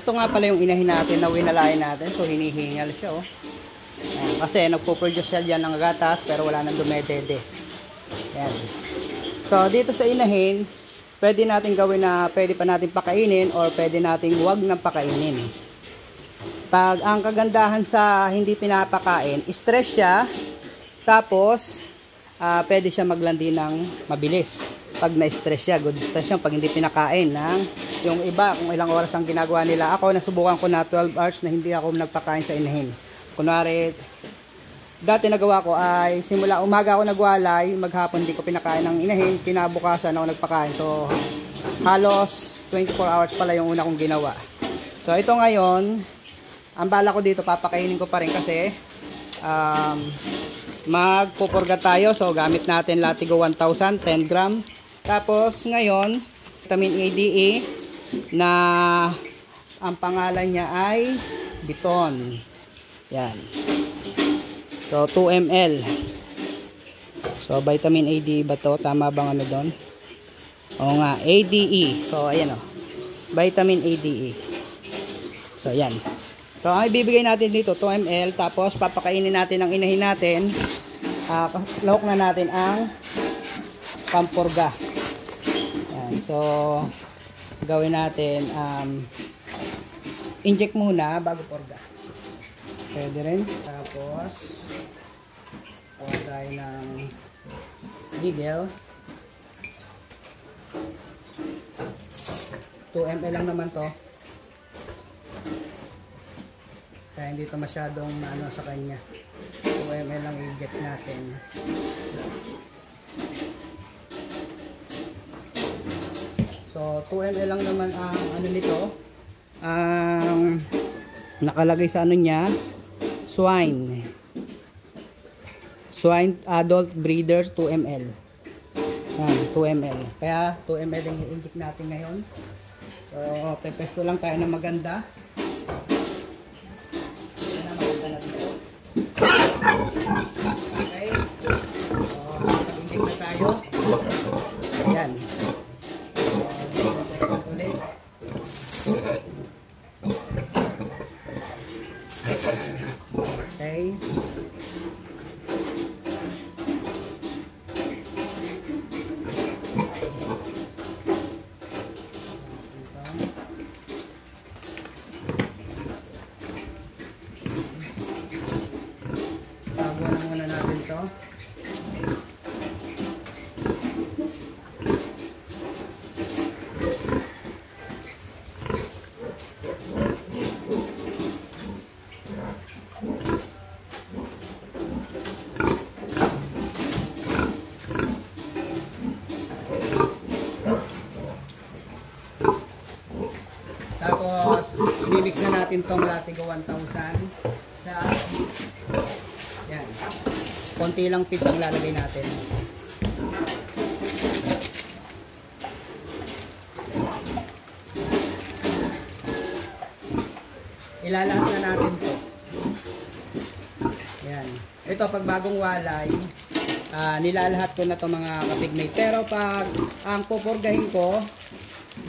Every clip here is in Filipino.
Ito nga pala yung inahin natin na winalayan natin. So hinihingal siya oh. Kasi nagpo-produce siya dyan ng gatas pero wala nang dumedede. Yan. So dito sa inahin, pwede natin gawin na pwede pa natin pakainin or pwede nating wag nang pakainin. Pag ang kagandahan sa hindi pinapakain, stress siya, tapos pwede siya maglandi ng mabilis. Pag na-stress siya, good stress siya pag hindi pinakain ng yung iba kung ilang oras ang ginagawa nila. Ako nasubukan ko na 12 hours na hindi ako nagpakain sa inahin. Kunwari, dati nagawa ko ay simula umaga ako nagwalay, maghapon hindi ko pinakain ng inahin, kinabukasan ako nagpakain. So halos 24 hours pala yung una kong ginawa. So ito ngayon, ang bala ko dito papakainin ko pa rin kasi magpupurga tayo. So gamit natin Latigo 1000, 10 gram. Tapos ngayon, vitamin ADE na ang pangalan niya ay Biton. Yan. So 2 ml. So vitamin ADE ba to? Tama bang ano doon? Oo nga, ADE. So ayan oh. Vitamin ADE. So yan. So ang ibibigay natin dito 2 ml, tapos papakainin natin ang inahin natin. Lahok na natin ang pampurga. Yan. So gawin natin inject muna bago purga. Pwede rin. Tapos kuha tayo ng gigel. 2 ml lang naman to. Kaya hindi ito masyadong ano sa kanya. 2 ml lang i-get natin. So 2 ml lang naman ang ano nito. Ang nakalagay sa ano niya, swine adult breeders 2 ml. 2 ml. Kaya 2 ml yung i-inject natin ngayon. So pepesto lang tayo ng maganda. Okay. So, mag-inject na tayo. Ayan. Ulit. Okay. Tapos, mimix na natin tong Latigo 1000 sa yan. Konti lang pits ang lalagay natin. Ilalahat na natin to. Yan. Ito, pag bagong walay, nilalahat ko na to mga kapigmate. Pero pag ang pupurgahin ko,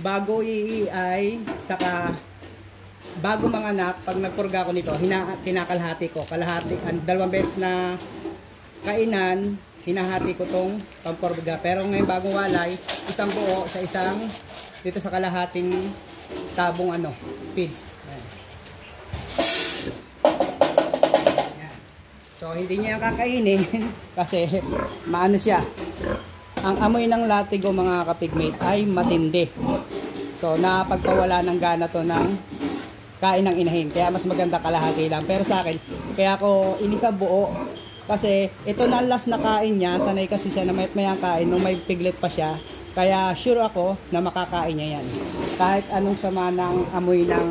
bago ay saka bago mga anak, pag nagpurga ko nito, kinakalahati ko. Kalahati, dalawang beses na kainan, hinahati ko tong pampurga. Pero ngayon bagong walay, isang buo sa isang, dito sa kalahating tabong ano, feeds. Ayan. So hindi niya kakainin kasi maano siya. Ang amoy ng Latigo mga kapigmate ay matindi. So napagpawala ng gana to ng kain ng inahin. Kaya mas maganda kalahati lang. Pero sa akin, kaya ako inisa buo. Kasi ito na last na kain niya. Sanay kasi siya na may kain nung may piglet pa siya. Kaya sure ako na makakain niya yan. Kahit anong sama ng amoy ng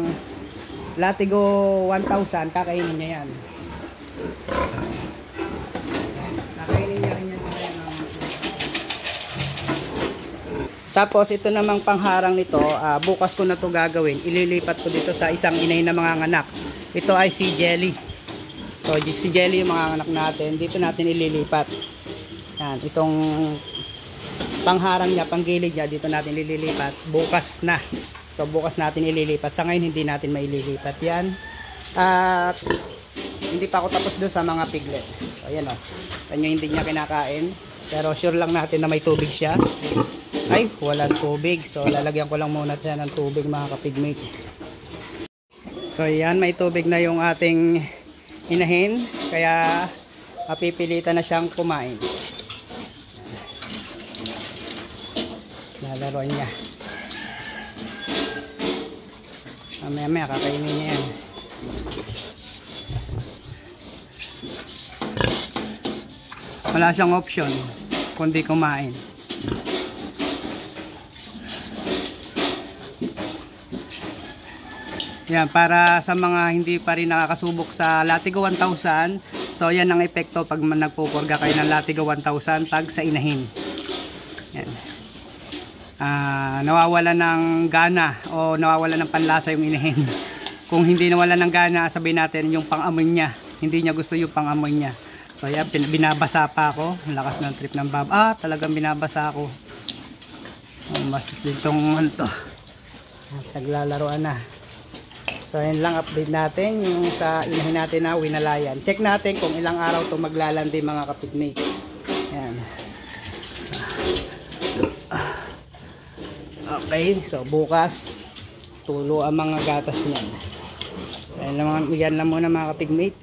Latigo 1000, kakainin niya yan. Kakainin niya rin yan. Tapos ito namang pangharang nito, bukas ko na to gagawin. Ililipat ko dito sa isang inay na mga anak. Ito ay si Jelly. So si Jelly yung mga anak natin. Dito natin ililipat. Yan, itong pangharang niya, panggilid niya, dito natin ililipat. Bukas na. So bukas natin ililipat. Sa ngayon hindi natin maililipat yan. At hindi pa ako tapos doon sa mga piglet. So ayan o. Kanya hindi niya kinakain. Pero sure lang natin na may tubig siya. Ay, walang tubig. So lalagyan ko lang muna siya ng tubig mga kapigmate. So ayan, may tubig na yung ating inahin. Kaya mapipilitan na siyang kumain. Lalaroan niya. Mamaya kakainin niya yan. Wala siyang option kundi kumain. Yan, para sa mga hindi pa rin nakakasubok sa Latigo 1000, so yan ang epekto pag nagpupurga kayo ng Latigo 1000 pag sa inahin. Yan. Nawawala ng gana o nawawala ng panlasa yung inahin. Kung hindi nawala ng gana, sabihin natin yung pang-amoy niya. Hindi niya gusto yung pang-amoy niya. So yan, binabasa pa ako. Ang lakas ng trip ng bab. Talagang binabasa ako. Mas ditong ano to. Naglalaroan na. So yan lang update natin yung sa inahin natin na winalayan. Check natin kung ilang araw to maglalandi mga kapitmate. Yan. Okay, so bukas tulo ang mga gatas niyan. Yan lang muna mga kapigmate.